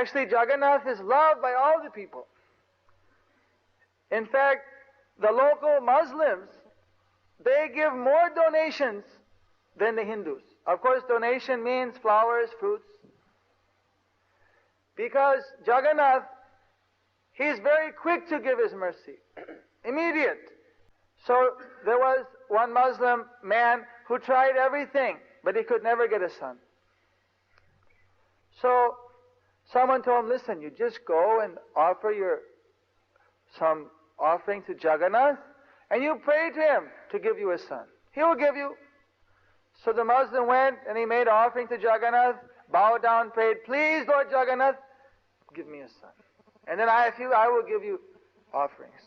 Actually, Jagannath is loved by all the people. In fact, the local Muslims, they give more donations than the Hindus. Of course, donation means flowers, fruits. Because Jagannath, he's very quick to give his mercy. Immediate. So there was one Muslim man who tried everything, but he could never get a son. So someone told him, listen, you just go and offer some offering to Jagannath, and you pray to him to give you a son. He will give you. So the Muslim went and he made offering to Jagannath, bowed down, prayed, please Lord Jagannath, give me a son. And then I will give you offerings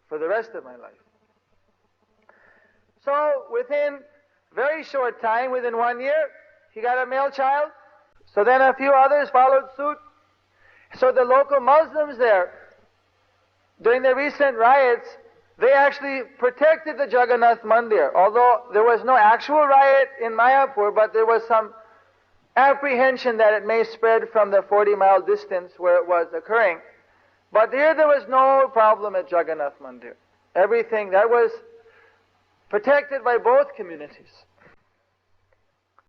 for the rest of my life. So within very short time, within 1 year, he got a male child. So then a few others followed suit. So the local Muslims there, during the recent riots, they actually protected the Jagannath Mandir. Although there was no actual riot in Mayapur, but there was some apprehension that it may spread from the 40-mile distance where it was occurring. But here there was no problem at Jagannath Mandir. Everything that was protected by both communities.